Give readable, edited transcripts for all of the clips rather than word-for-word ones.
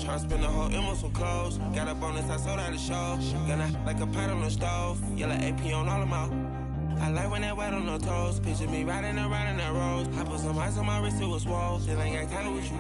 Tryna spend the whole M on some clothes. Got a bonus, I sold out the show. Gonna like a pot on the stove. Yellow AP on all of my. I like when that white on the toes. Picture me riding around in that rose. I put some ice on my wrist, it was swole. Then I ain't got time with you.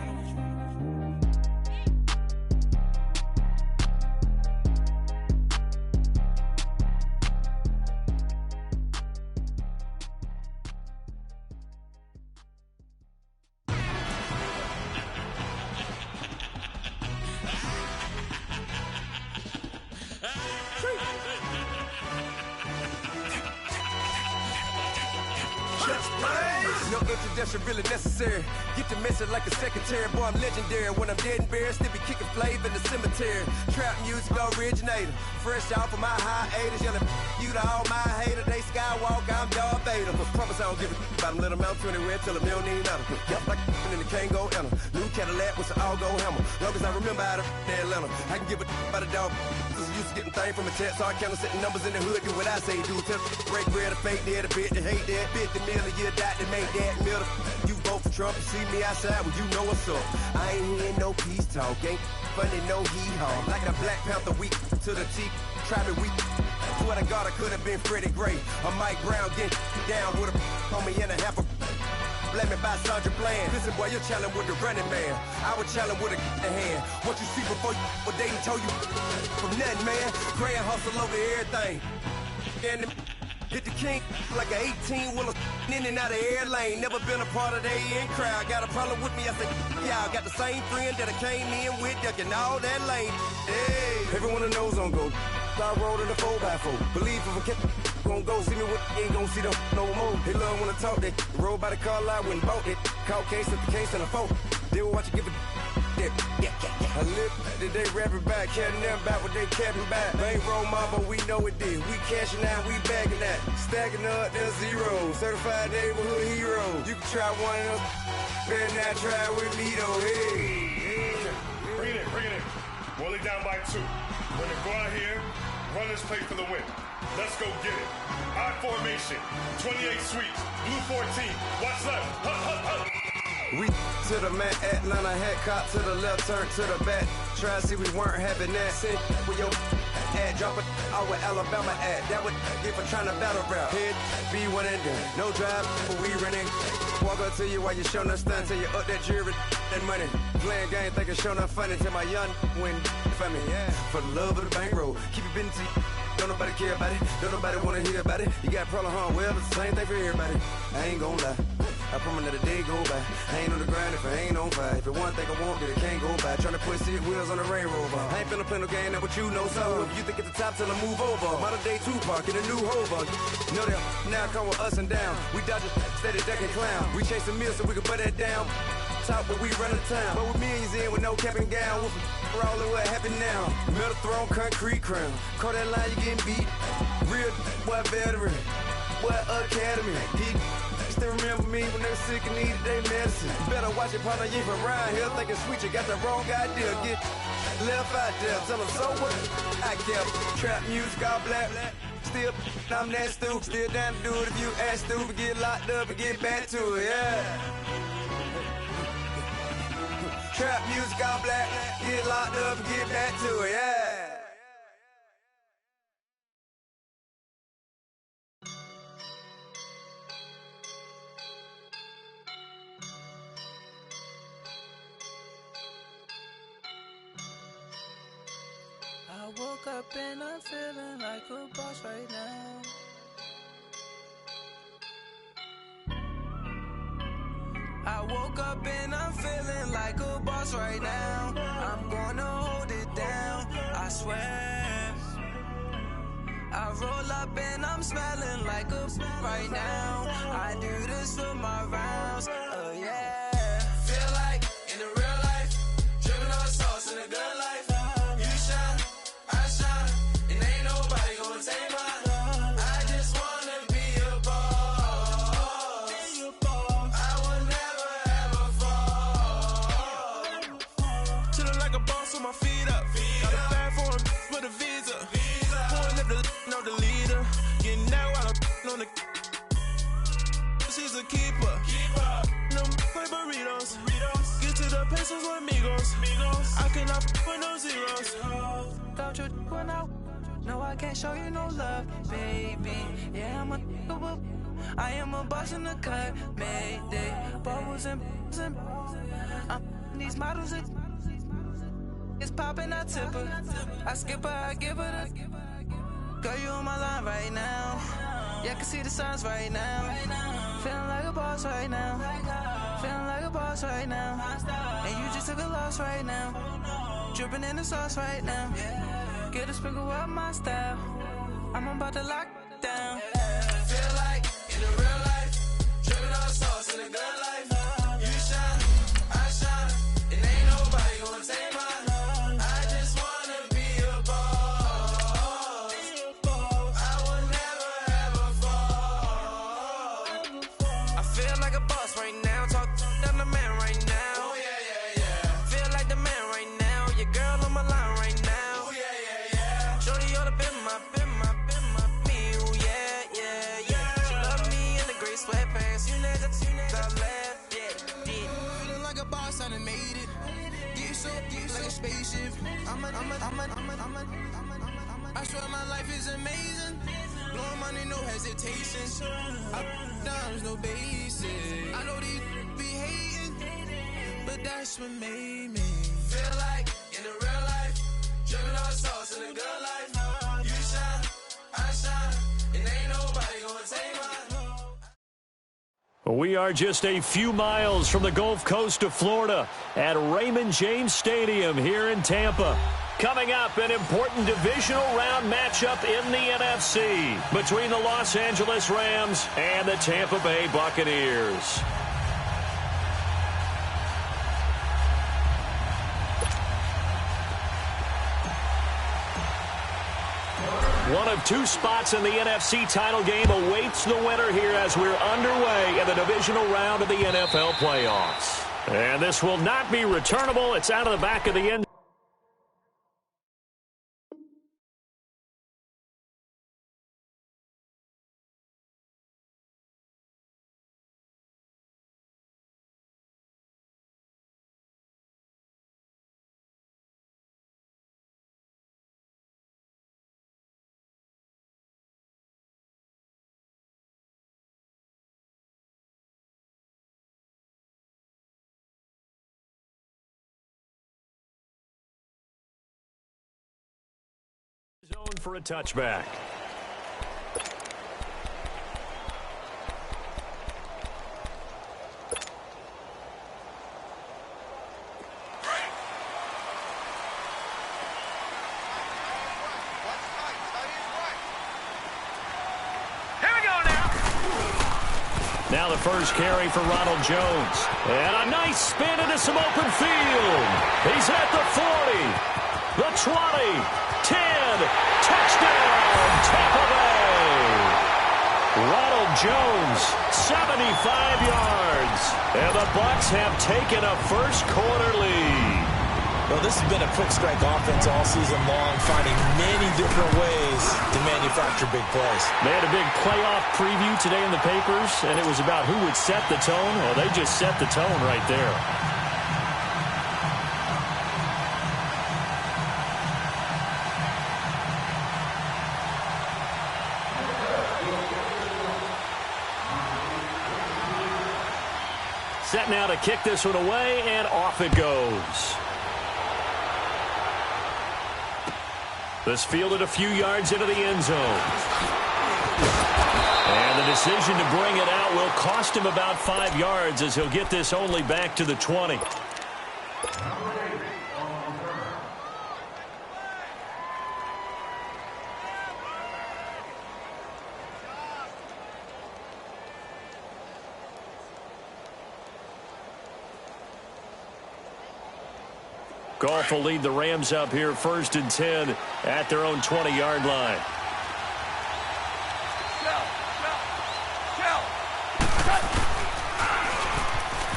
No introduction really necessary. Get the message like a secretary. Boy, I'm legendary. When I'm dead and buried, still be kicking flavor in the cemetery. Trap music originator. Fresh off of my hiatus. Yelling you to all my haters. They skywalk, I'm Darth Vader. Promise I don't give a about them. Let them out 20 red till them don't need nothing. Yup, like and the can't go enter. New Cadillac with an all-go hammer. Long as I remember how to Atlanta. I can give a about a dog. Used to getting things from a text, so I count setting numbers in the hood. Do what I say, do. Tell break bread, a fake dead, a bit to hate that. 50 million, you die to make that middle. You vote for Trump, you see me outside, well, you know what's up. I ain't hearing no peace talk, ain't funny, no hee-haw. Like a Black Panther weak to the teeth, try me weak. Swear to God, I could have been Freddie Gray. Or Mike Brown getting down with a homie and a half a. Let me buy Sandra Bland. Listen, boy, you're challenging with the running man. I was challenging with a hand. What you see before you, what they told you from nothing, man. Pray and hustle over everything. And hit the king like an 18-wheeler in and out of air lane. Never been a part of the in crowd. Got a problem with me, I said, y'all got the same friend that I came in with, ducking all that lane. Hey, everyone knows on go. I rolled in the 4x4. Believe if I kept gon' go see me with ain't gon' see them no more. They love when I talk, they roll by the car lot when bought it. Caught case at the case and a phone. They will watch you give a I live today rapping back, caring them back what they capping back. They ain't roll mama, we know it did. We cashing out, we bagging that. Stacking up, there's zero. Certified neighborhood hero. You can try one of them, better not try with me though. Hey. Bring it in. Roll it down by 2. We're gonna go out here, run this play for the win. Let's go get it. I formation, 28 sweeps, blue 14. Watch left. Hup. We to the man, Atlanta hat caught to the left, turn to the back. Try to see we weren't having that. Sit with your ad, drop it out with Alabama ad. That would get for trying to battle rap. Head, be one and done. No drive, but we running. Walk up to you while you showing us stunt till you up that jewelry, that money. Playing game, thinking showing up funny till my young win for me. Yeah. For the love of the bankroll, keep it busy. Don't nobody care about it, don't nobody wanna hear about it. You got a problem, huh? Well, it's the same thing for everybody. I ain't gon' lie, I promise that a day go by. I ain't on the grind if I ain't on fire. If it one thing I want, then it can't go by. Tryna put seat wheels on the Range Rover. I ain't finna play no game, that what you know. So if you think at the top, tell them move over. Modern day Tupac in a new Hova. Know that now come with us and down. We dodge it, steady ducking clown. We chasing meals so we can put that down. Top, but we run the town. But with millions in with no cap and gown. With rolling, what happened now? Metal throne, concrete crown. Call that line, you getting beat. Real, what veteran? What academy? He still remember me when they were sick and needed their medicine. Better watch it, partner, you from around here thinking sweet, you got the wrong idea. Get left out there, tell them so what? I kept trap music all black. Still, I'm that stupid. Still down to do it if you ask stupid. Get locked up and get back to it, yeah. Trap music all black. Get locked up and get back to it, yeah. I woke up and I'm feeling like a boss right now. I woke up and I'm feeling like a boss right now. I'm gonna hold it down, I swear. I roll up and I'm smelling like a right now. I do this for my rounds, oh yeah. Feel like in the real life, dripping on sauce in a good life. You shine, I shine, and ain't nobody gonna take mine. I just wanna be a boss. I will never ever fall. Chillin' like a boss with my feet up. Got a bag for him with a visa. Pulling up the know the leader. Getting out while I'm on the. She's a keeper. when no, I can't show you no love, baby. Yeah, I am a boss in the cut, Mayday. Bubbles and these models it's popping, I tip her. I skip her, I give her the. Girl, you on my line right now. Yeah, I can see the signs right now. Feeling like a boss right now. Feeling like a boss right now. And you just took a loss right now. Dripping in the sauce right now. Get a sprinkle up my style. I'm about to lock down. Feel like in the real life, dripping all sauce in the good life. You shine, I shine, and ain't nobody gonna take mine. I just wanna be a boss. I will never ever fall. I feel like a boss right now. Talk to the man right now. Oh yeah, yeah, yeah. Feel like the man right now. Your girl on my line right now. Oh yeah, yeah, yeah. Shorty oughta been my me. Ooh, yeah, yeah, yeah. She love me in the gray sweatpants. You never left, yeah. Feeling like a boss, I done made it. Get so like a spaceship. I swear my life is amazing. Blowing money, no hesitation. Up, downs, no basic. I know these be hating, but that's what made me feel like in the real life, dripping all sauce in the good life. You shine, I shine, and ain't nobody gonna take mine. We are just a few miles from the Gulf Coast of Florida at Raymond James Stadium here in Tampa. Coming up, an important divisional round matchup in the NFC between the Los Angeles Rams and the Tampa Bay Buccaneers. One of two spots in the NFC title game awaits the winner here as we're underway in the divisional round of the NFL playoffs. And this will not be returnable. It's out of the back of the end. Zone for a touchback. Now the first carry for Ronald Jones. And a nice spin into some open field. He's at the 40, the 20, 10, touchdown, Tampa Bay. Ronald Jones, 75 yards. And the Bucs have taken a first quarter lead. Well, this has been a quick strike offense all season long, finding many different ways to manufacture big plays. They had a big playoff preview today in the papers, and it was about who would set the tone. Well, they just set the tone right there. Set now to kick this one away, and off it goes. This fielded a few yards into the end zone. And the decision to bring it out will cost him about 5 yards as he'll get this only back to the 20. Goff will lead the Rams up here 1st and 10 at their own 20-yard line.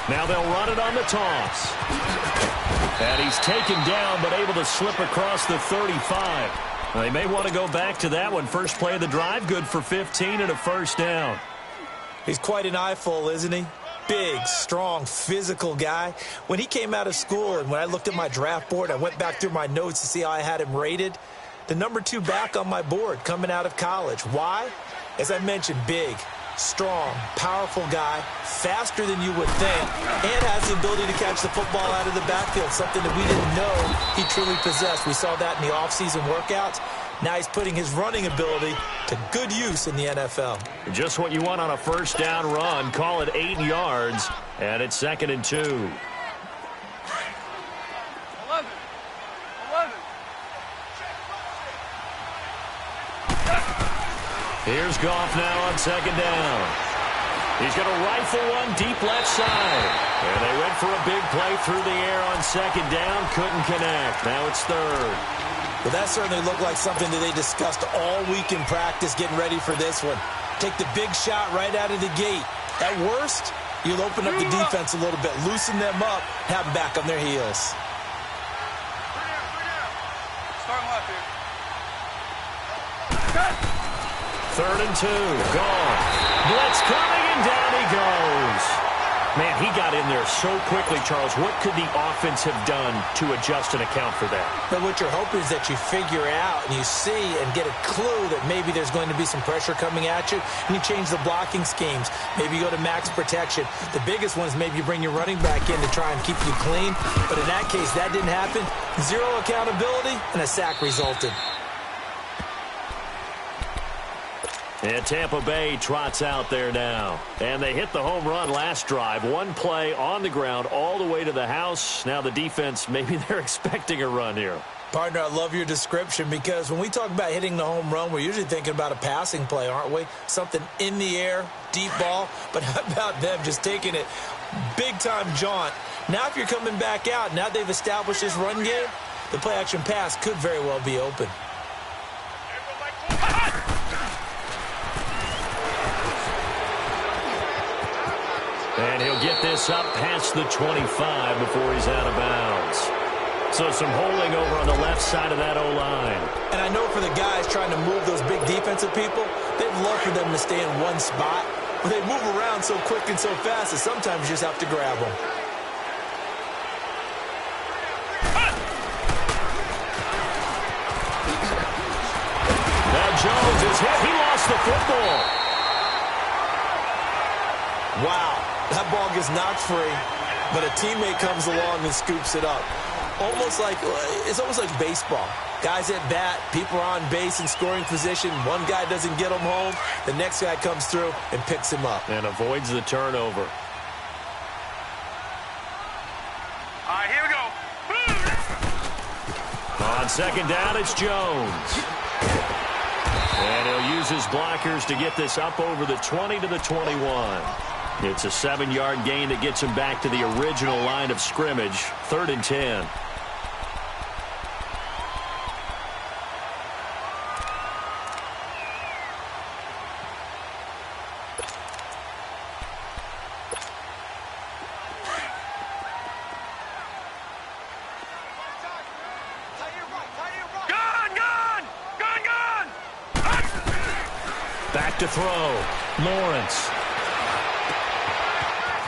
Now they'll run it on the toss. And he's taken down but able to slip across the 35. They may want to go back to that one. First play of the drive, good for 15 and a first down. He's quite an eyeful, isn't he? Big, strong, physical guy. When he came out of school and when I looked at my draft board, I went back through my notes to see how I had him rated. the number 2 back on my board coming out of college. Why? As I mentioned, big, strong, powerful guy, faster than you would think, and has the ability to catch the football out of the backfield, something that we didn't know he truly possessed. We saw that in the offseason workouts. Now he's putting his running ability to good use in the NFL. Just what you want on a first down run. Call it 8 yards, and it's 2nd and 2. 11. Here's Goff now on 2nd down. He's going to rifle one deep left side. And they went for a big play through the air on 2nd down. Couldn't connect. Now it's 3rd. Well, that certainly looked like something that they discussed all week in practice getting ready for this one. Take the big shot right out of the gate. At worst, you'll open up the defense a little bit, loosen them up, have them back on their heels. Starting left here. 3rd and 2. Gone. Blitz coming, and down he goes. Man, he got in there so quickly, Charles. What could the offense have done to adjust and account for that? But what you're hoping is that you figure out and you see and get a clue that maybe there's going to be some pressure coming at you, and you change the blocking schemes. Maybe you go to max protection. The biggest one is maybe you bring your running back in to try and keep you clean. But in that case, that didn't happen. 0 accountability, and a sack resulted. And Tampa Bay trots out there now. And they hit the home run last drive. One play on the ground all the way to the house. Now the defense, maybe they're expecting a run here. Partner, I love your description because when we talk about hitting the home run, we're usually thinking about a passing play, aren't we? Something in the air, deep ball. But how about them just taking it big-time jaunt? Now if you're coming back out, now they've established this run game, the play-action pass could very well be open. And he'll get this up past the 25 before he's out of bounds. So some holding over on the left side of that O-line. And I know for the guys trying to move those big defensive people, they'd love for them to stay in one spot. But they move around so quick and so fast that sometimes you just have to grab them. Now Jones is hit. He lost the football. Wow. That ball gets knocked free, but a teammate comes along and scoops it up. It's almost like baseball. Guys at bat, people are on base in scoring position. One guy doesn't get him home. The next guy comes through and picks him up. And avoids the turnover. All right, here we go. On 2nd down, it's Jones. And he'll use his blockers to get this up over the 20 to the 21. It's a 7-yard gain that gets him back to the original line of scrimmage. 3rd and 10. Back to throw. Lawrence.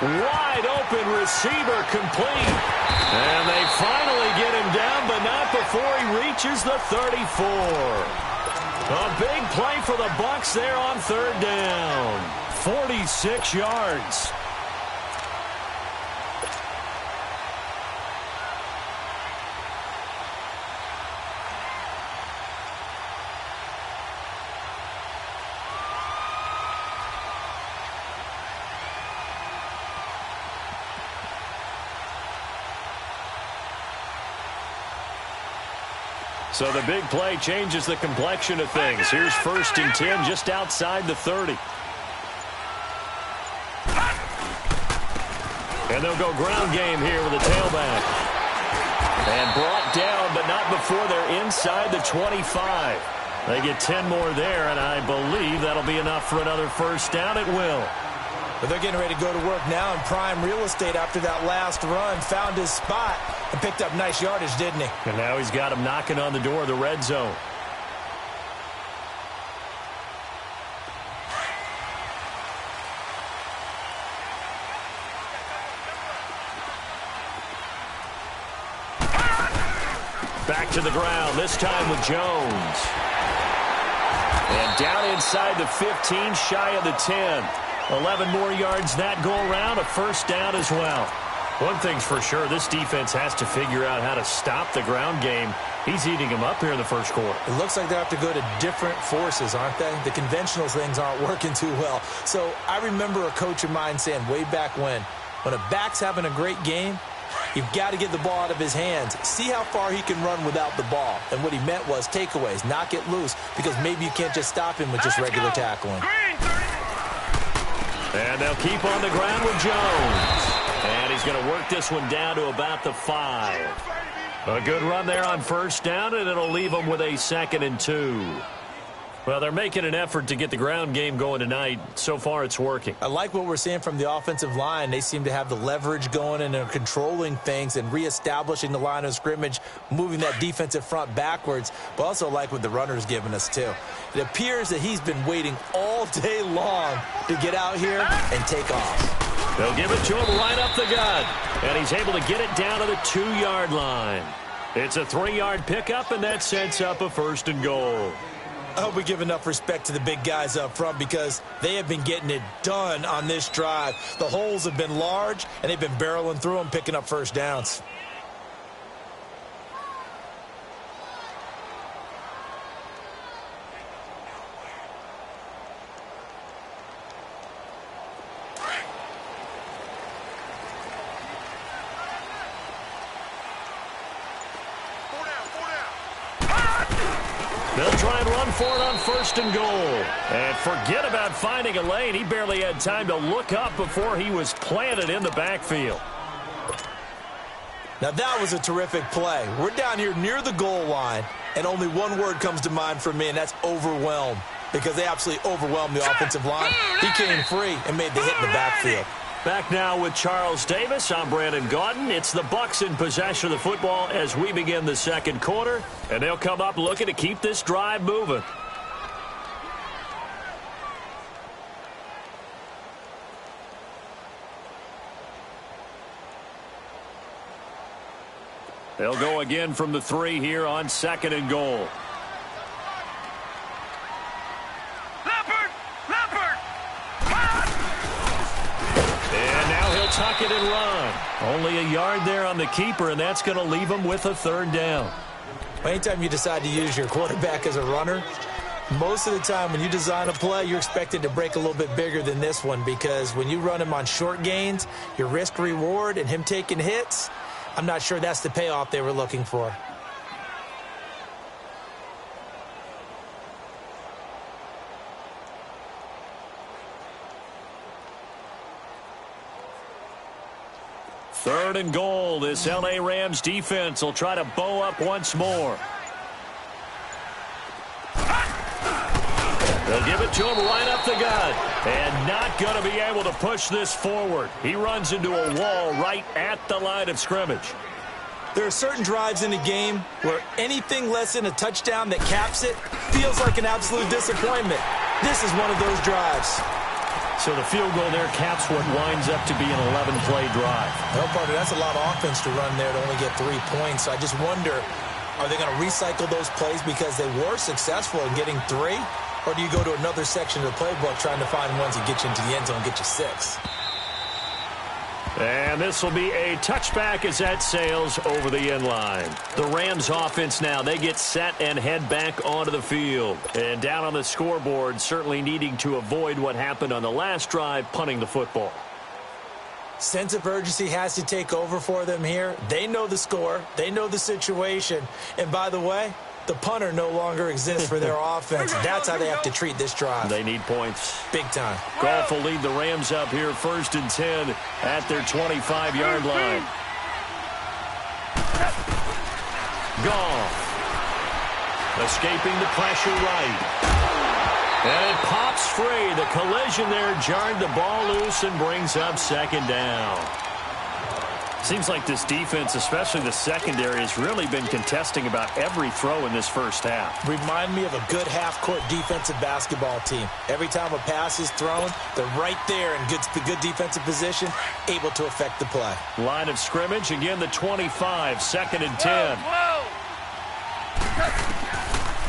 Wide open receiver complete. And they finally get him down, but not before he reaches the 34. A big play for the Bucs there on 3rd down. 46 yards. So the big play changes the complexion of things. Here's 1st and 10 just outside the 30. And they'll go ground game here with a tailback. And brought down, but not before they're inside the 25. They get 10 more there, and I believe that'll be enough for another first down. It will. But they're getting ready to go to work now in prime real estate after that last run. Found his spot and picked up nice yardage, didn't he? And now he's got him knocking on the door of the red zone. Back to the ground, this time with Jones. And down inside the 15, shy of the 10. 11 more yards that go around, a first down as well. One thing's for sure, this defense has to figure out how to stop the ground game. He's eating them up here in the first quarter. It looks like they have to go to different forces, aren't they? The conventional things aren't working too well. So I remember a coach of mine saying way back when a back's having a great game, you've got to get the ball out of his hands. See how far he can run without the ball. And what he meant was takeaways, knock it loose, because maybe you can't just stop him with just regular tackling. And they'll keep on the ground with Jones. And he's going to work this one down to about the 5. A good run there on first down, and it'll leave them with a 2nd and 2. Well, they're making an effort to get the ground game going tonight. So far, it's working. I like what we're seeing from the offensive line. They seem to have the leverage going and are controlling things and reestablishing the line of scrimmage, moving that defensive front backwards, but also like what the runner's giving us, too. It appears that he's been waiting all day long to get out here and take off. They'll give it to him right up the gut, and he's able to get it down to the 2-yard line. It's a 3-yard pickup, and that sets up a 1st and goal. I hope we give enough respect to the big guys up front because they have been getting it done on this drive. The holes have been large, and they've been barreling through them, picking up first downs. They'll try and run for it on 1st and goal. And forget about finding a lane. He barely had time to look up before he was planted in the backfield. Now that was a terrific play. We're down here near the goal line, and only one word comes to mind for me, and that's overwhelm, because they absolutely overwhelmed the offensive line. He came free and made the hit in the backfield. Back now with Charles Davis. I'm Brandon Gaudin. It's the Bucs in possession of the football as we begin the second quarter, and they'll come up looking to keep this drive moving. They'll go again from the 3 here on 2nd and goal. Tuck it and run. Only a yard there on the keeper, and that's going to leave him with a 3rd down. Anytime you decide to use your quarterback as a runner, most of the time when you design a play, you're expected to break a little bit bigger than this one, because when you run him on short gains, your risk-reward and him taking hits, I'm not sure that's the payoff they were looking for. Third and goal. This L.A. Rams defense will try to bow up once more. They'll give it to him right up the gut. And not going to be able to push this forward. He runs into a wall right at the line of scrimmage. There are certain drives in the game where anything less than a touchdown that caps it feels like an absolute disappointment. This is one of those drives. So the field goal there caps what winds up to be an 11-play drive. Well, partner, that's a lot of offense to run there to only get 3 points. So I just wonder, are they going to recycle those plays because they were successful in getting 3? Or do you go to another section of the playbook trying to find ones that get you into the end zone and get you 6? And this will be a touchback as that sails over the end line. The Rams offense now, they get set and head back onto the field. And down on the scoreboard, certainly needing to avoid what happened on the last drive, punting the football. Sense of urgency has to take over for them here. They know the score. They know the situation. And by the way, the punter no longer exists for their offense. That's how they have to treat this drive. They need points. Big time. Goff will lead the Rams up here 1st and 10 at their 25-yard line. Goff. Escaping the pressure right. And it pops free. The collision there jarred the ball loose and brings up 2nd down. Seems like this defense, especially the secondary, has really been contesting about every throw in this first half. Remind me of a good half-court defensive basketball team. Every time a pass is thrown, they're right there in good defensive position, able to affect the play. Line of scrimmage, again the 25, 2nd and 10.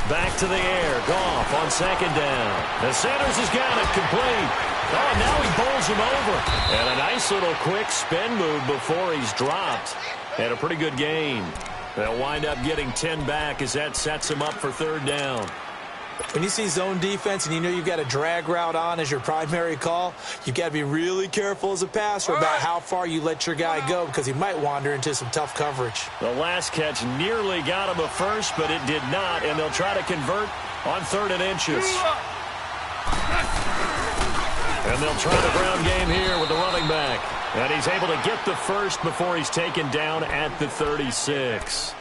back to the air. Goff on second down. The Sanders has got it complete. Oh, now he bowls him over. And a nice little quick spin move before he's dropped. And a pretty good gain. They'll wind up getting 10 back as that sets him up for third down. When you see zone defense and you know you've got a drag route on as your primary call, you've got to be really careful as a passer about how far you let your guy go because he might wander into some tough coverage. The last catch nearly got him a first, but it did not, and they'll try to convert on 3rd and inches. And they'll try the ground game here with the running back. And he's able to get the first before he's taken down at the 36.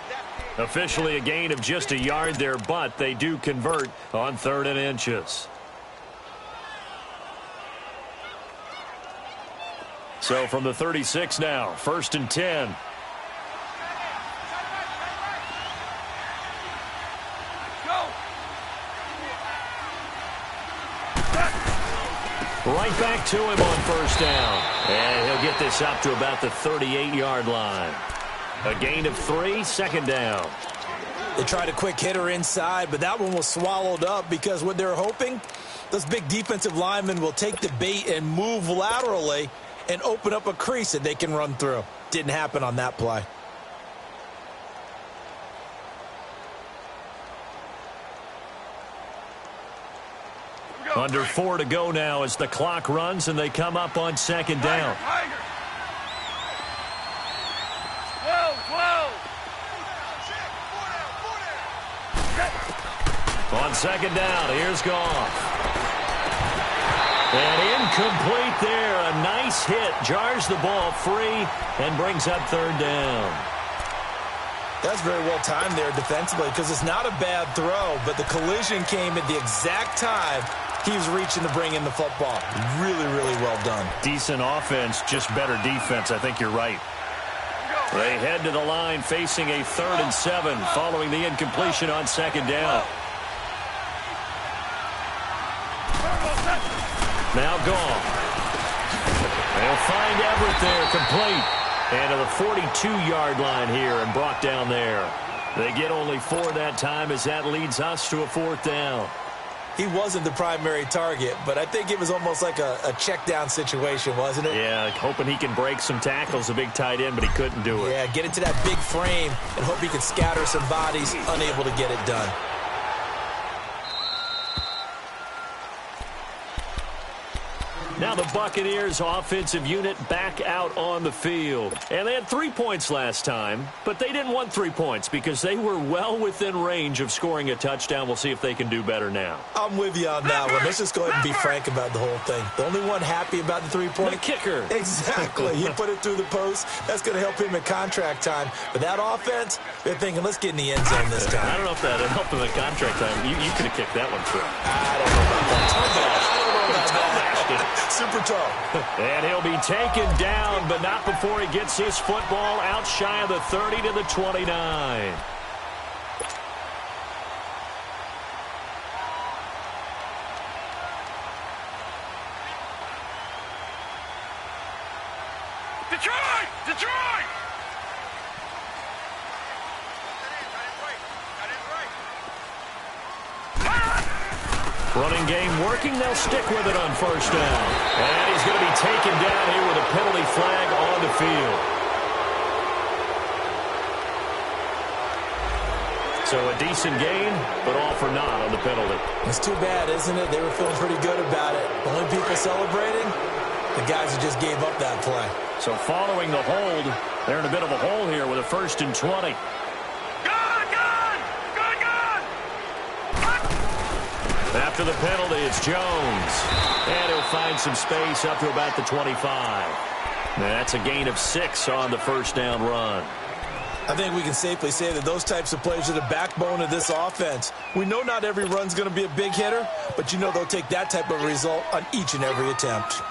Officially a gain of just a yard there, but they do convert on 3rd and inches. So from the 36 now, 1st and 10. Right back to him on 1st down. And he'll get this up to about the 38-yard line. A gain of 3, 2nd down. They tried a quick hitter inside, but that one was swallowed up because what they're hoping, those big defensive linemen will take the bait and move laterally and open up a crease that they can run through. Didn't happen on that play. Under 4 to go now as the clock runs and they come up on 2nd down. On 2nd down, here's Goff. And incomplete there. A nice hit. Jars the ball free and brings up 3rd down. That's very well timed there defensively because it's not a bad throw, but the collision came at the exact time he was reaching to bring in the football. Really, really well done. Decent offense, just better defense. I think you're right. They head to the line facing a 3rd and 7 following the incompletion on 2nd down. Now Goff. They'll find Everett there, complete. And to the 42-yard line here and brought down there. They get only 4 that time as that leads us to a 4th down. He wasn't the primary target, but I think it was almost like a check down situation, wasn't it? Yeah, hoping he can break some tackles, a big tight end, but he couldn't do it. Yeah, get into that big frame and hope he can scatter some bodies, unable to get it done. Now the Buccaneers offensive unit back out on the field. And they had 3 points last time, but they didn't want 3 points because they were well within range of scoring a touchdown. We'll see if they can do better now. I'm with you on that one. Let's just go ahead and be frank about the whole thing. The only one happy about the 3-point? The kicker. Exactly. He put it through the post. That's going to help him in contract time. But that offense, they're thinking, let's get in the end zone this time. I don't know if that helped him in contract time. You could have kicked that one through. I don't know about that. Super tall. And he'll be taken down, but not before he gets his football out shy of the 30 to the 29. Detroit! Detroit! Running game working. They'll stick with it on 1st down. And he's going to be taken down here with a penalty flag on the field. So a decent gain, but all for naught on the penalty. It's too bad, isn't it? They were feeling pretty good about it. The only people celebrating, the guys who just gave up that play. So following the hold, they're in a bit of a hole here with a 1st and 20. After the penalty, it's Jones. And he'll find some space up to about the 25. And that's a gain of 6 on the 1st down run. I think we can safely say that those types of plays are the backbone of this offense. We know not every run's going to be a big hitter, but you know they'll take that type of result on each and every attempt.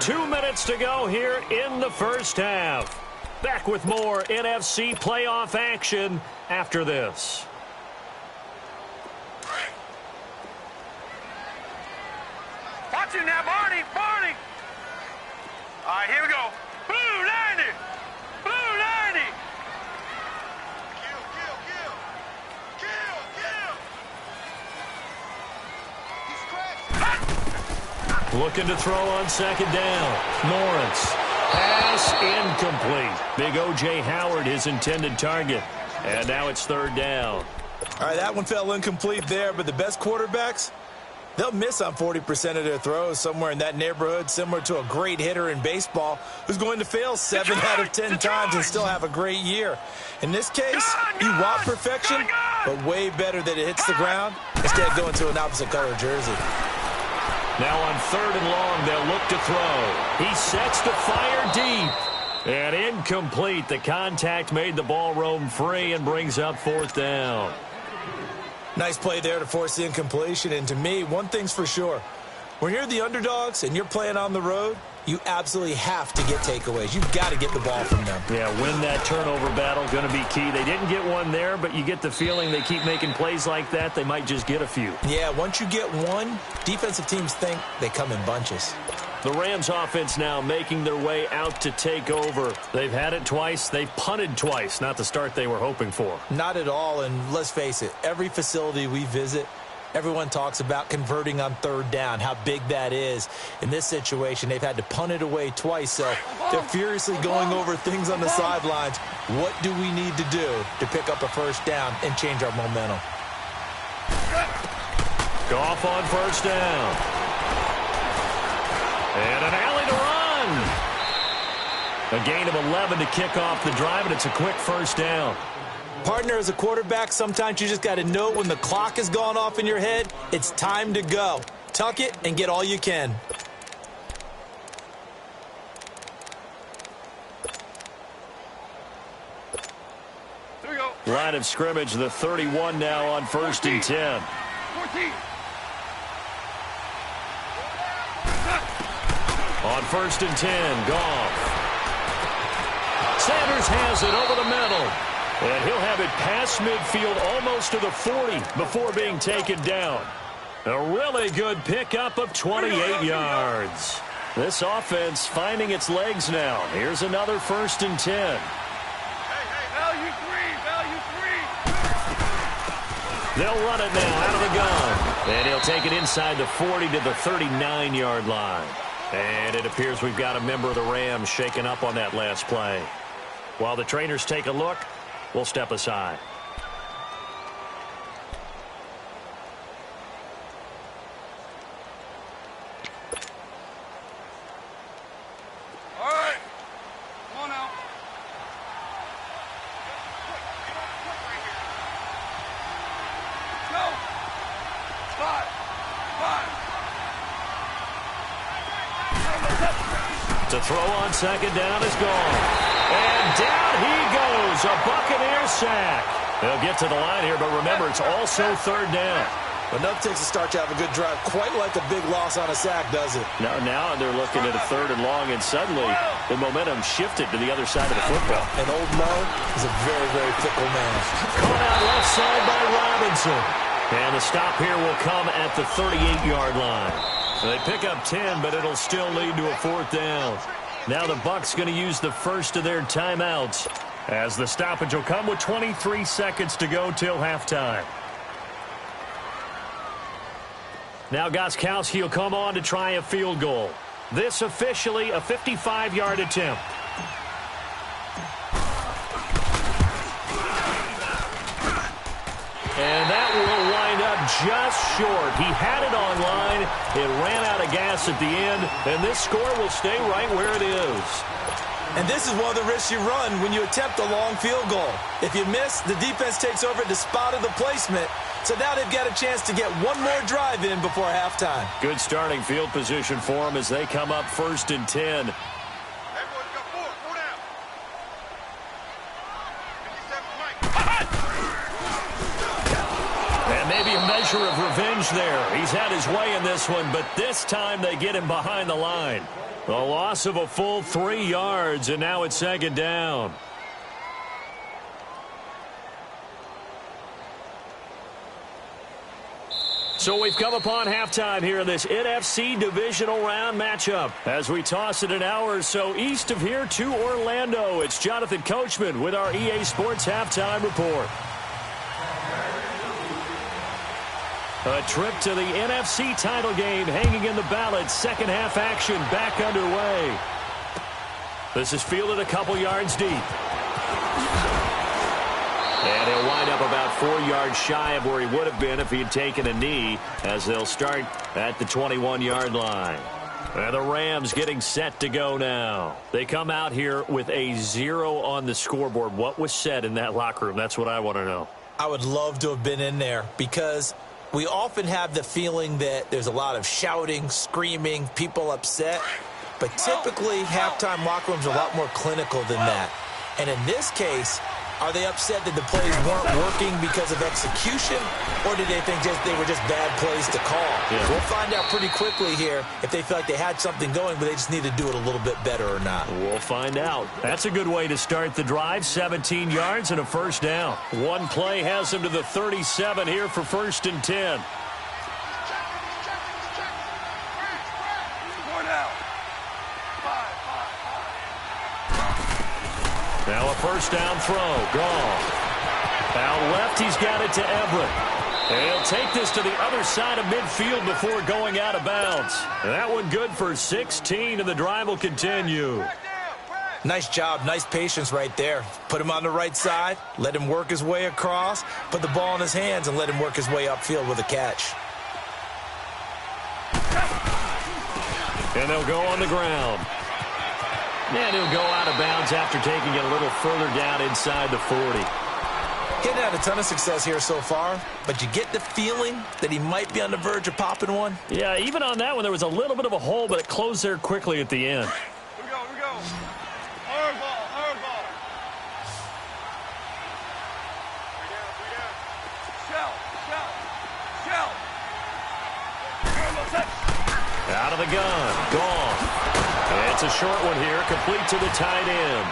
2 minutes to go here in the first half. Back with more NFC playoff action after this. Watch it now, Barney. Barney. All right, here we go. Blue 90. Blue 90. Kill, kill, kill. Kill, kill. He's crashing. Looking to throw on second down. Lawrence. Pass incomplete. Big O.J. Howard, his intended target. And now it's third down. All right, that one fell incomplete there, but the best quarterbacks, they'll miss on 40% of their throws, somewhere in that neighborhood, similar to a great hitter in baseball who's going to fail 7 out of 10 times and still have a great year. In this case, you want perfection, but way better that it hits the ground instead of going to an opposite color jersey. Now on third and long, they'll look to throw. He sets to fire deep. And incomplete. The contact made the ball roam free and brings up fourth down. Nice play there to force the incompletion. And to me, one thing's for sure. When you're the underdogs and you're playing on the road, you absolutely have to get takeaways. You've got to get the ball from them. Yeah, win that turnover battle, going to be key. They didn't get one there, but you get the feeling they keep making plays like that, they might just get a few. Yeah, once you get one, defensive teams think they come in bunches. The Rams offense now making their way out to take over. They've had it twice. They've punted twice. Not the start they were hoping for. Not at all, and let's face it, every facility we visit, everyone talks about converting on third down, how big that is. In this situation, they've had to punt it away twice, so they're furiously going over things on the sidelines. What do we need to do to pick up a first down and change our momentum? Goff on first down. And an alley to run. A gain of 11 to kick off the drive, and it's a quick first down. Partner, as a quarterback, sometimes you just got to know when the clock has gone off in your head, it's time to go. Tuck it and get all you can. Here we go. Line of scrimmage, the 31 now on first and 10. 14. On first and 10, Goff. Sanders has it over the middle. And he'll have it past midfield almost to the 40 before being taken down. A really good pickup of 28 yards. This offense finding its legs now. Here's another first and 10. Hey, value three. They'll run it now out of the gun. And he'll take it inside the 40 to the 39-yard line. And it appears we've got a member of the Rams shaken up on that last play. While the trainers take a look, we'll step aside. All right. Come on now. Go. 5. To throw on second down is gone. And down he goes. A Buccaneer sack. They'll get to the line here, but remember, it's also third down. Enough takes a start to have a good drive. Quite like a big loss on a sack, does it? Now they're looking at a third and long, and suddenly the momentum shifted to the other side of the football. And old Mo is a very, very fickle man. Caught out left side by Robinson. And the stop here will come at the 38-yard line. They pick up 10, but it'll still lead to a fourth down. Now the Bucs going to use the first of their timeouts, as the stoppage will come with 23 seconds to go till halftime. Now Gostkowski will come on to try a field goal. This officially a 55-yard attempt. And that will wind up just short. He had it on line. It ran out of gas at the end, and this score will stay right where it is. And this is one of the risks you run when you attempt a long field goal. If you miss, the defense takes over the spot of the placement. So now they've got a chance to get one more drive in before halftime. Good starting field position for them as they come up first and 10. And maybe a measure of revenge there. He's had his way in this one, but this time they get him behind the line. A loss of a full 3 yards, and now it's second down. So we've come upon halftime here in this NFC divisional round matchup. As we toss it an hour or so east of here to Orlando, it's Jonathan Coachman with our EA Sports Halftime Report. A trip to the NFC title game hanging in the balance. Second half action back underway. This is fielded a couple yards deep. And he'll wind up about 4 yards shy of where he would have been if he had taken a knee, as they'll start at the 21-yard line. And the Rams getting set to go now. They come out here with a 0 on the scoreboard. What was said in that locker room? That's what I want to know. I would love to have been in there because we often have the feeling that there's a lot of shouting, screaming, people upset. But typically, halftime locker rooms are a lot more clinical than that. And in this case, are they upset that the plays weren't working because of execution, or did they think they were just bad plays to call? Yeah. We'll find out pretty quickly here if they feel like they had something going, but they just need to do it a little bit better or not. We'll find out. That's a good way to start the drive. 17 yards and a first down. One play has him to the 37 here for 1st and 10. Now a first down throw. Gone. Out left, he's got it to Everett. And he'll take this to the other side of midfield before going out of bounds. And that one good for 16, and the drive will continue. Nice job. Nice patience right there. Put him on the right side. Let him work his way across. Put the ball in his hands and let him work his way upfield with a catch. And they'll go on the ground. And he'll go out of bounds after taking it a little further down inside the 40. He hadn't had a ton of success here so far, but you get the feeling that he might be on the verge of popping one. Yeah, even on that one, there was a little bit of a hole, but it closed there quickly at the end. Here we go. Hard ball. Shell. Out of the gun. Gone. It's a short one here, complete to the tight end.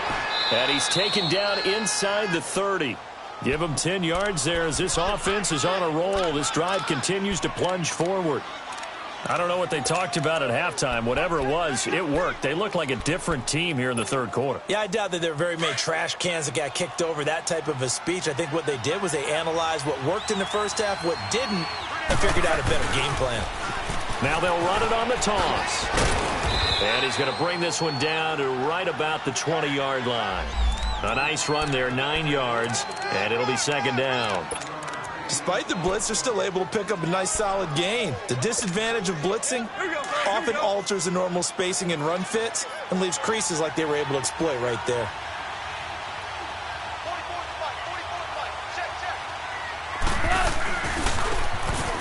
And he's taken down inside the 30. Give him 10 yards there as this offense is on a roll. This drive continues to plunge forward. I don't know what they talked about at halftime. Whatever it was, it worked. They look like a different team here in the third quarter. Yeah, I doubt that there were very many trash cans that got kicked over, that type of a speech. I think what they did was they analyzed what worked in the first half, what didn't, and figured out a better game plan. Now they'll run it on the toss. And he's going to bring this one down to right about the 20-yard line. A nice run there, 9 yards, and it'll be second down. Despite the blitz, they're still able to pick up a nice, solid gain. The disadvantage of blitzing often alters the normal spacing and run fits and leaves creases like they were able to exploit right there.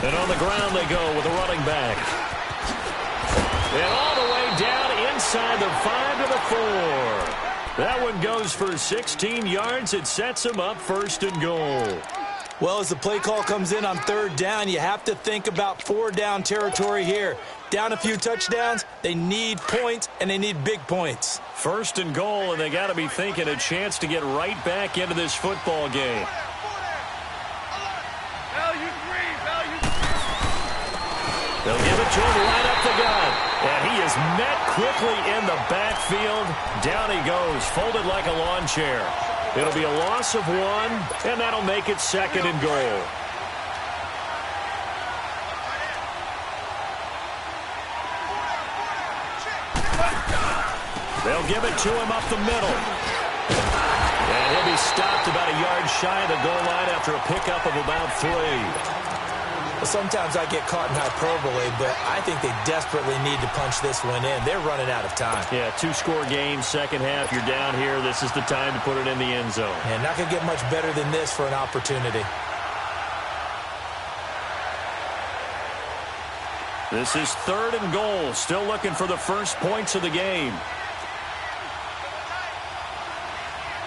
And on the ground they go with a running back. And all the way down inside the 5 to the 4. That one goes for 16 yards. It sets him up 1st and goal. Well, as the play call comes in on 3rd down, you have to think about 4-down territory here. Down a few touchdowns, they need points, and they need big points. 1st and goal, and they got to be thinking a chance to get right back into this football game. They'll give it to him right up the gut. And he is met quickly in the backfield. Down he goes, folded like a lawn chair. It'll be a loss of 1, and that'll make it 2nd and goal. They'll give it to him up the middle. And he'll be stopped about a yard shy of the goal line after a pickup of about 3. Well, sometimes I get caught in hyperbole, but I think they desperately need to punch this one in. They're running out of time. Yeah, 2-score game, second half. You're down here. This is the time to put it in the end zone. And not going to get much better than this for an opportunity. This is 3rd and goal. Still looking for the first points of the game.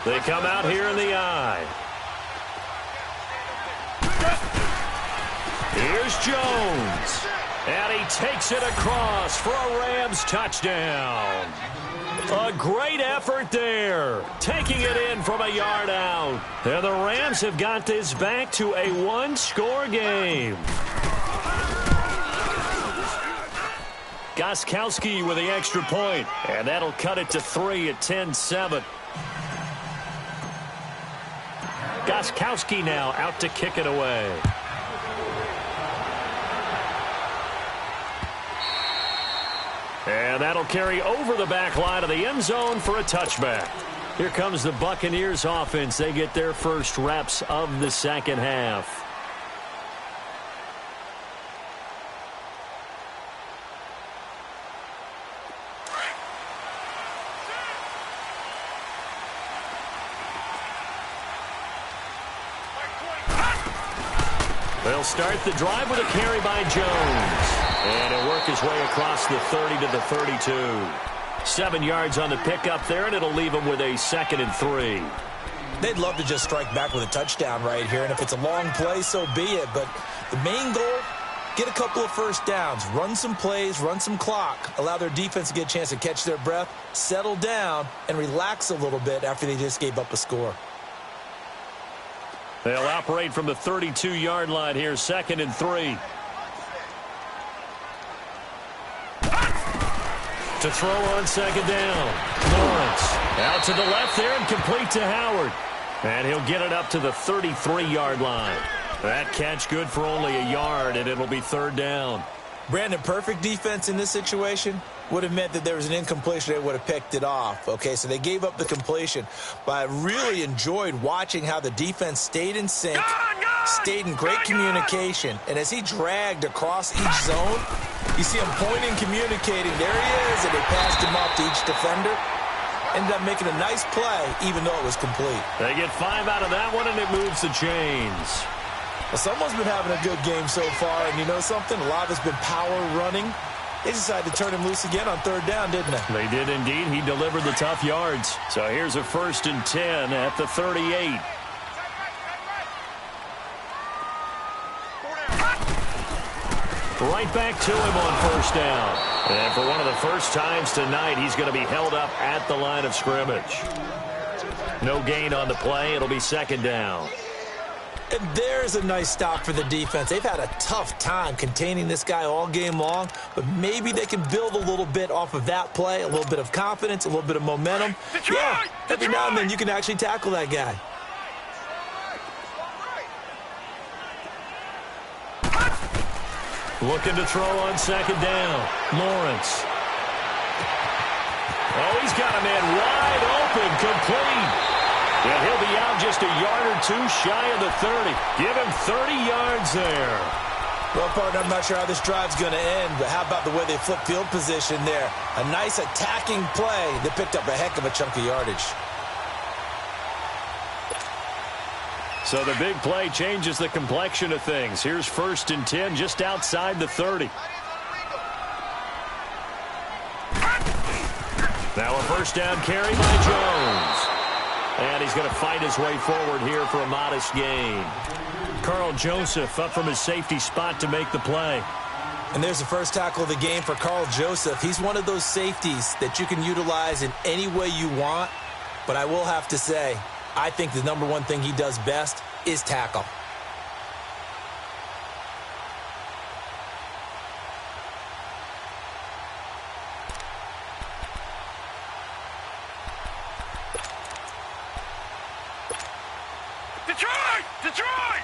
They come out here in the eye. Here's Jones. And he takes it across for a Rams touchdown. A great effort there, taking it in from a yard out. And the Rams have got this back to a one-score game. Gostkowski with the extra point, and that'll cut it to 3 at 10-7. Gostkowski now out to kick it away. And that'll carry over the back line of the end zone for a touchback. Here comes the Buccaneers offense. They get their first reps of the second half. They'll start the drive with a carry by Jones. And he'll work his way across the 30 to the 32. 7 yards on the pickup there, and it'll leave him with a 2nd and 3. They'd love to just strike back with a touchdown right here, and if it's a long play, so be it. But the main goal, get a couple of first downs, run some plays, run some clock, allow their defense to get a chance to catch their breath, settle down, and relax a little bit after they just gave up a score. They'll operate from the 32-yard line here, 2nd and 3. To throw on 2nd down. Lawrence out to the left there and complete to Howard. And he'll get it up to the 33-yard line. That catch good for only a yard, and it'll be 3rd down. Brandon, perfect defense in this situation would have meant that there was an incompletion. They would have picked it off. Okay, so they gave up the completion. But I really enjoyed watching how the defense stayed in sync, stayed in great communication. And as he dragged across each zone, you see him pointing, communicating. There he is, and they passed him off to each defender. Ended up making a nice play, even though it was complete. They get 5 out of that one, and it moves the chains. Well, someone's been having a good game so far, and you know something? A lot of it's been power running. They decided to turn him loose again on 3rd down, didn't they? They did indeed. He delivered the tough yards. So here's a 1st and 10 at the 38. Right back to him on 1st down. And for one of the first times tonight, he's going to be held up at the line of scrimmage. No gain on the play. It'll be 2nd down. And there's a nice stop for the defense. They've had a tough time containing this guy all game long, but maybe they can build a little bit off of that play, a little bit of confidence, a little bit of momentum. Yeah, every now and then you can actually tackle that guy. Looking to throw on 2nd down. Lawrence. Oh, he's got a man wide open, complete. And he'll be out just a yard or 2 shy of the 30. Give him 30 yards there. Well, partner, I'm not sure how this drive's going to end, but how about the way they flip field position there? A nice attacking play that picked up a heck of a chunk of yardage. So the big play changes the complexion of things. Here's 1st and 10 just outside the 30. Now a 1st down carry by Jones. And he's going to fight his way forward here for a modest gain. Carl Joseph up from his safety spot to make the play. And there's the first tackle of the game for Carl Joseph. He's one of those safeties that you can utilize in any way you want. But I will have to say, I think the #1 thing he does best is tackle. Detroit! Detroit!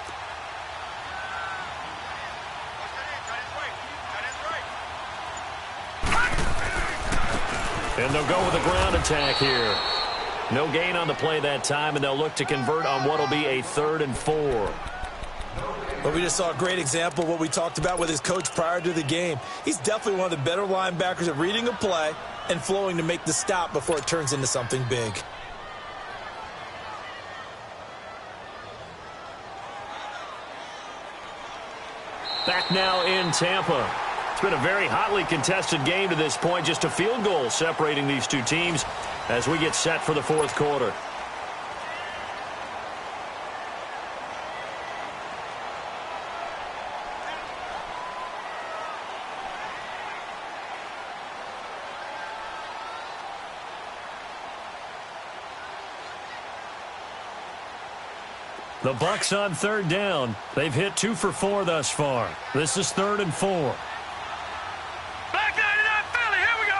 And they'll go with a ground attack here. No gain on the play that time, and they'll look to convert on what will be a 3rd and 4. Well, we just saw a great example of what we talked about with his coach prior to the game. He's definitely one of the better linebackers at reading a play and flowing to make the stop before it turns into something big. Back now in Tampa. It's been a very hotly contested game to this point. Just a field goal separating these two teams as we get set for the 4th quarter. The Bucs on third down. They've hit 2 for 4 thus far. This is 3rd and 4. Back 99 Philly, here we go.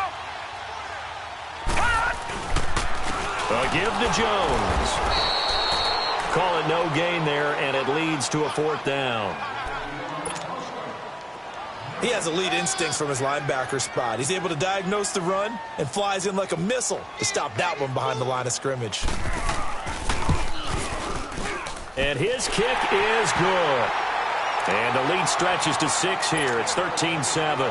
A give to Jones. Call it no gain there, and it leads to a 4th down. He has elite instincts from his linebacker spot. He's able to diagnose the run and flies in like a missile to stop that one behind the line of scrimmage. And his kick is good. And the lead stretches to 6 here. It's 13-7.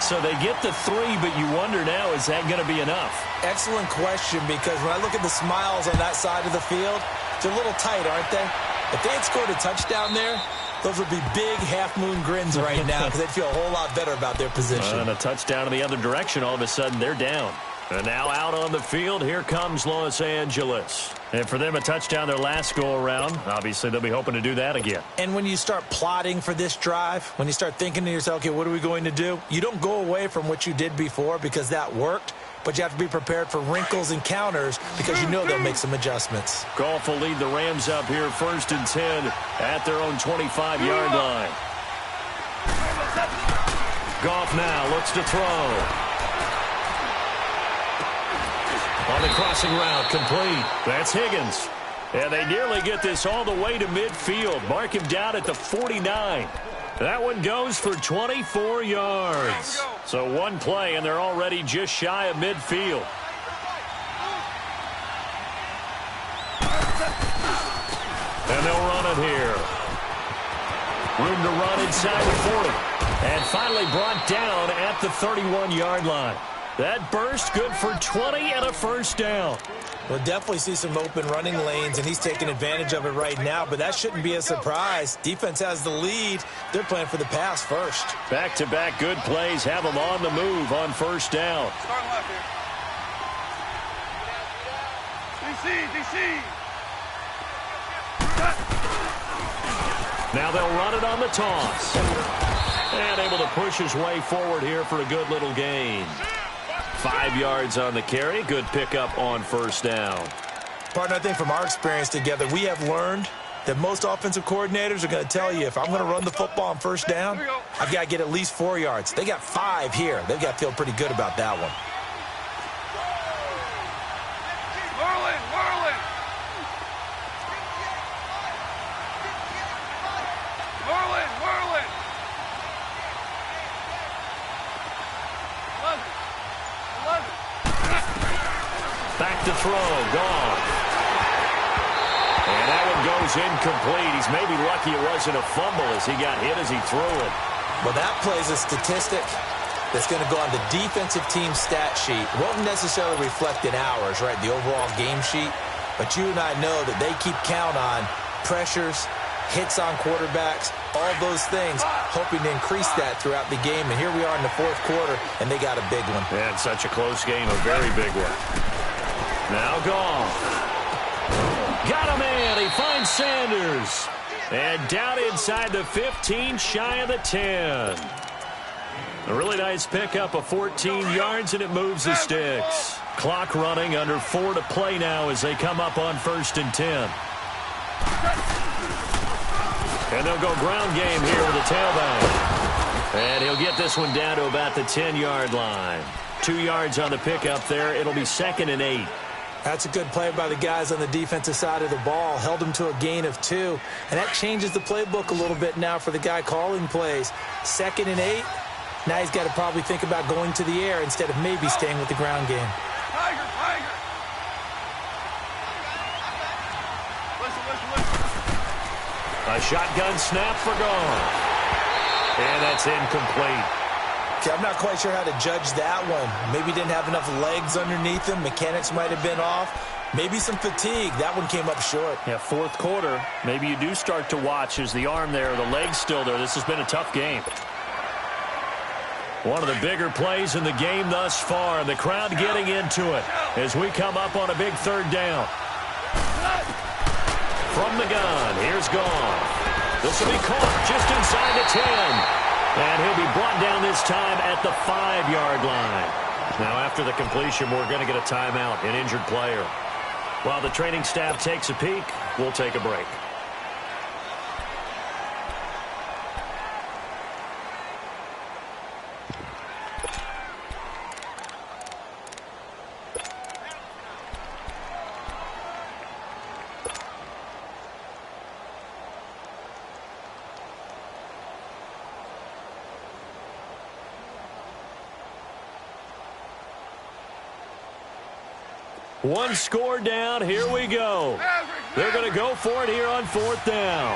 So they get the 3, but you wonder now, is that going to be enough? Excellent question, because when I look at the smiles on that side of the field, they're a little tight, aren't they? If they had scored a touchdown there, those would be big half-moon grins right now because they'd feel a whole lot better about their position. And a touchdown in the other direction, all of a sudden they're down. And now out on the field, here comes Los Angeles. And for them, a touchdown their last go-around. Obviously, they'll be hoping to do that again. And when you start plotting for this drive, when you start thinking to yourself, okay, what are we going to do? You don't go away from what you did before because that worked. But you have to be prepared for wrinkles and counters because you know they'll make some adjustments. Goff will lead the Rams up here 1st and 10 at their own 25-yard line. Goff now looks to throw. On the crossing route, complete. That's Higgins. And they nearly get this all the way to midfield. Mark him down at the 49. That one goes for 24 yards. So one play, and they're already just shy of midfield. And they'll run it here. Room to run inside the 40. And finally brought down at the 31-yard line. That burst good for 20 and a 1st down. We'll definitely see some open running lanes, and he's taking advantage of it right now, but that shouldn't be a surprise. Defense has the lead. They're playing for the pass first. Back-to-back good plays have them on the move on 1st down. Start left here. DC. Now they'll run it on the toss. And able to push his way forward here for a good little gain. 5 yards on the carry. Good pickup on 1st down. Partner, I think from our experience together, we have learned that most offensive coordinators are going to tell you, if I'm going to run the football on 1st down, I've got to get at least 4 yards. They got 5 here. They've got to feel pretty good about that one. Whirling. Back to throw. Gone. And that one goes incomplete. He's maybe lucky it wasn't a fumble as he got hit as he threw it. Well, that plays a statistic that's going to go on the defensive team stat sheet. Won't necessarily reflect in ours, right, the overall game sheet. But you and I know that they keep count on pressures, hits on quarterbacks, all those things, hoping to increase that throughout the game. And here we are in the 4th quarter, and they got a big one. And such a close game, a very big one. Now Goff. Got him in. He finds Sanders. And down inside the 15, shy of the 10. A really nice pickup of 14 yards, and it moves the sticks. Clock running, under 4 to play now as they come up on 1st and 10. And they'll go ground game here with the tailback. And he'll get this one down to about the 10-yard line. 2 yards on the pickup there. It'll be 2nd and 8. That's a good play by the guys on the defensive side of the ball. Held him to a gain of 2. And that changes the playbook a little bit now for the guy calling plays. 2nd and 8. Now he's got to probably think about going to the air instead of maybe staying with the ground game. Tiger. A shotgun snap for Goff. And that's incomplete. Okay, I'm not quite sure how to judge that one. Maybe didn't have enough legs underneath him. Mechanics might have been off. Maybe some fatigue. That one came up short. Yeah, 4th quarter. Maybe you do start to watch as the arm there, the leg's still there. This has been a tough game. One of the bigger plays in the game thus far. The crowd getting into it as we come up on a big 3rd down. From the gun, here's Goff. This will be caught just inside the 10. And he'll be brought down this time at the 5-yard line. Now, after the completion, we're going to get a timeout, an injured player. While the training staff takes a peek, we'll take a break. One score down. Here we go. They're going to go for it here on 4th down.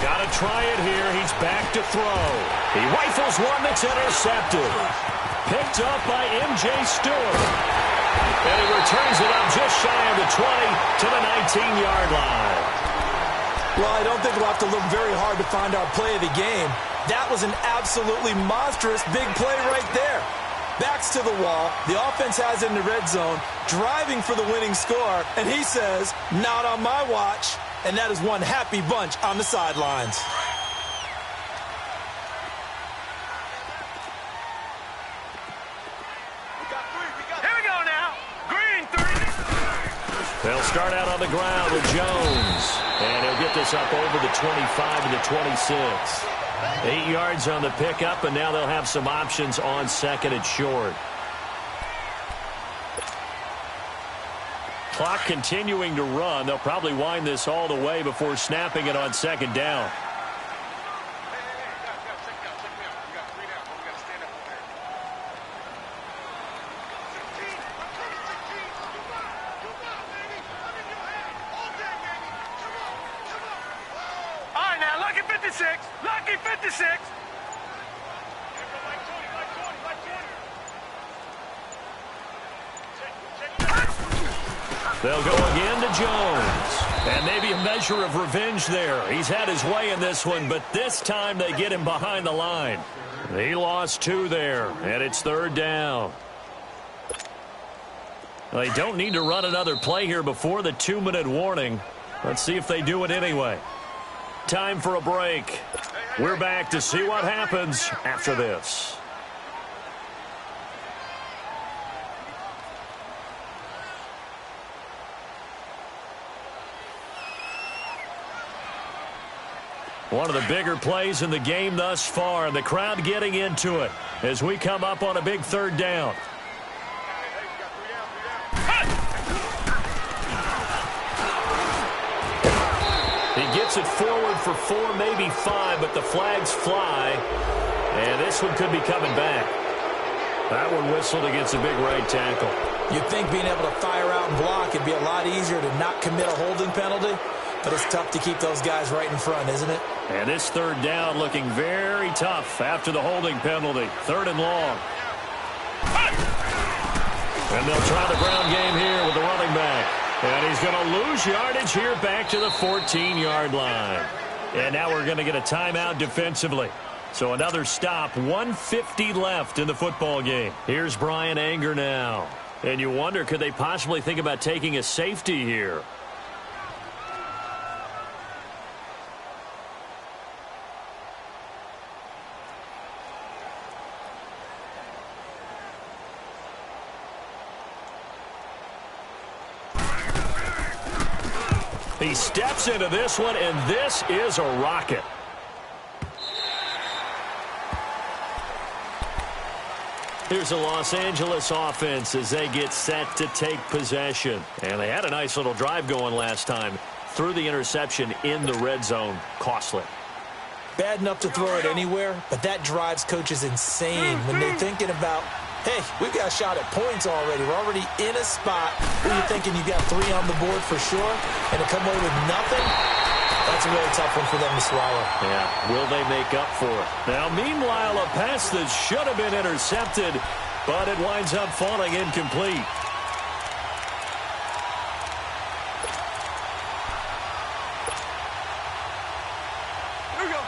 Got to try it here. He's back to throw. He rifles one that's intercepted. Picked up by M.J. Stewart. And he returns it up just shy of the 20 to the 19-yard line. Well, I don't think we'll have to look very hard to find our play of the game. That was an absolutely monstrous big play right there. Backs to the wall. The offense has it in the red zone, driving for the winning score. And he says, not on my watch. And that is one happy bunch on the sidelines. Here we go now. Green 3. They'll start out on the ground with Jones. And he'll get this up over the 25 to the 26. 8 yards on the pickup, and now they'll have some options on 2nd and short. Clock continuing to run. They'll probably wind this all the way before snapping it on 2nd down. All right, now, lucky 56. Lucky 56. They'll go again to Jones. And maybe a measure of revenge there. He's had his way in this one, but this time they get him behind the line. He lost 2 there, and it's 3rd down. They don't need to run another play here before the 2-minute warning. Let's see if they do it anyway. Time for a break. We're back to see what happens after this. One of the bigger plays in the game thus far, and the crowd getting into it as we come up on a big 3rd down. He gets it forward for 4, maybe 5, but the flags fly, and this one could be coming back. That one whistled against a big right tackle. You'd think being able to fire out and block would be a lot easier to not commit a holding penalty, but it's tough to keep those guys right in front, isn't it? And this 3rd down looking very tough after the holding penalty. 3rd and long. And they'll try the ground game here with the running back. And he's going to lose yardage here back to the 14-yard line. And now we're going to get a timeout defensively. So another stop, 1:50 left in the football game. Here's Brian Anger now. And you wonder, could they possibly think about taking a safety here? He steps into this one, and this is a rocket. Here's the Los Angeles offense as they get set to take possession. And they had a nice little drive going last time. Threw the interception in the red zone. Costly. Bad enough to throw it anywhere, but that drives coaches insane when they're thinking about, hey, we've got a shot at points already. We're already in a spot where you're thinking you got 3 on the board for sure, and to come away with nothing, that's a really tough one for them to swallow. Yeah, will they make up for it? Now, meanwhile, a pass that should have been intercepted, but it winds up falling incomplete.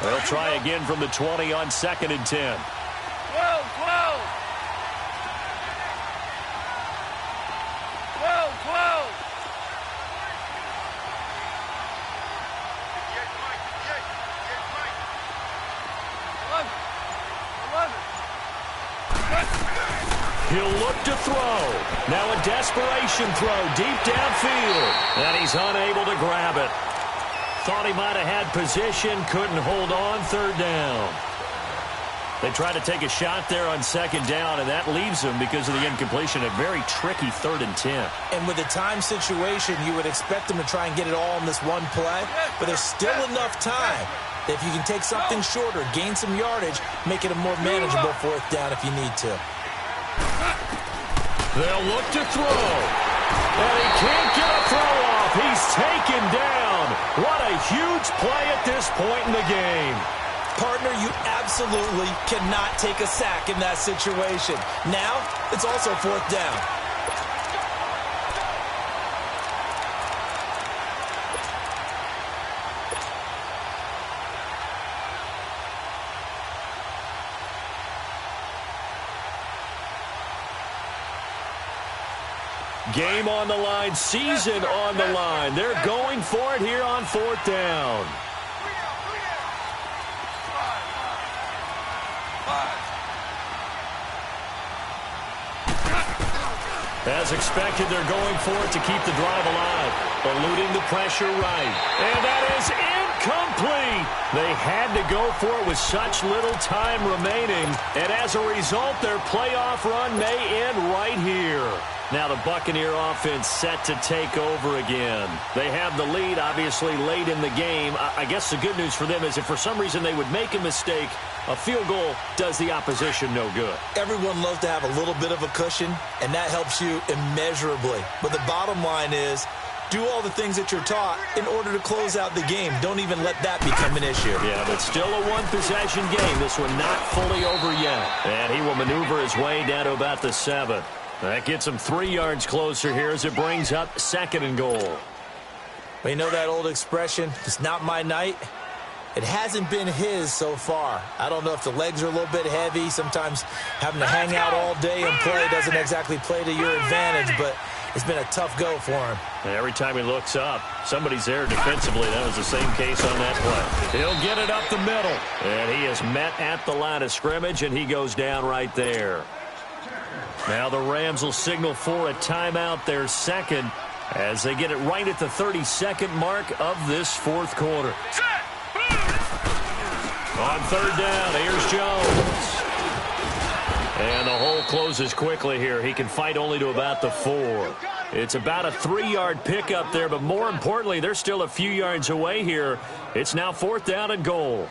They'll try again from the 20 on 2nd and 10. 12. He'll look to throw. Now a desperation throw deep downfield. And he's unable to grab it. Thought he might have had position, couldn't hold on. 3rd down. They try to take a shot there on 2nd down, and that leaves them, because of the incompletion, a very tricky 3rd and 10. And with the time situation, you would expect them to try and get it all in this one play, but there's still enough time If you can take something shorter, gain some yardage, make it a more manageable fourth down if you need to. They'll look to throw. And he can't get a throw off. He's taken down. What a huge play at this point in the game. Partner, you absolutely cannot take a sack in that situation. Now, it's also fourth down. Game on the line, season on the line. They're going for it here on fourth down. As expected, they're going for it to keep the drive alive. Eluding the pressure right. And that is incomplete. They had to go for it with such little time remaining. And as a result, their playoff run may end right here. Now the Buccaneer offense set to take over again. They have the lead, obviously, late in the game. I guess the good news for them is if for some reason they would make a mistake, a field goal does the opposition no good. Everyone loves to have a little bit of a cushion, and that helps you immeasurably. But the bottom line is, do all the things that you're taught in order to close out the game. Don't even let that become an issue. Yeah, but still a one-possession game. This one not fully over yet. And he will maneuver his way down to about the 7. That gets him 3 yards closer here as it brings up 2nd and goal. Well, you know that old expression, it's not my night? It hasn't been his so far. I don't know if the legs are a little bit heavy. Sometimes having to hang out all day and play doesn't exactly play to your advantage, but it's been a tough go for him. And every time he looks up, somebody's there defensively. That was the same case on that play. He'll get it up the middle. And he is met at the line of scrimmage, and he goes down right there. Now the Rams will signal for a timeout, their second, as they get it right at the 32nd mark of this fourth quarter. On third down, here's Jones. And the hole closes quickly here. He can fight only to about the 4. It's about a 3-yard pickup there, but more importantly, they're still a few yards away here. It's now 4th down and goal.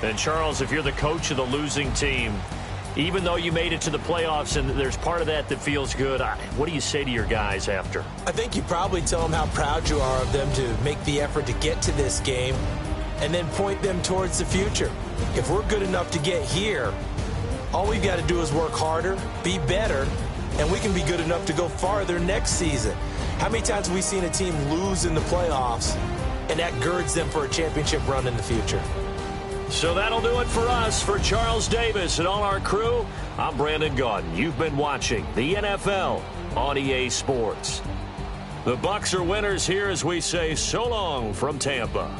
And, Charles, if you're the coach of the losing team, even though you made it to the playoffs and there's part of that that feels good, what do you say to your guys after? I think you probably tell them how proud you are of them to make the effort to get to this game and then point them towards the future. If we're good enough to get here, all we've got to do is work harder, be better, and we can be good enough to go farther next season. How many times have we seen a team lose in the playoffs, and that girds them for a championship run in the future? So that'll do it for us. For Charles Davis and all our crew, I'm Brandon Gaudin. You've been watching the NFL on EA Sports. The Bucs are winners here as we say so long from Tampa.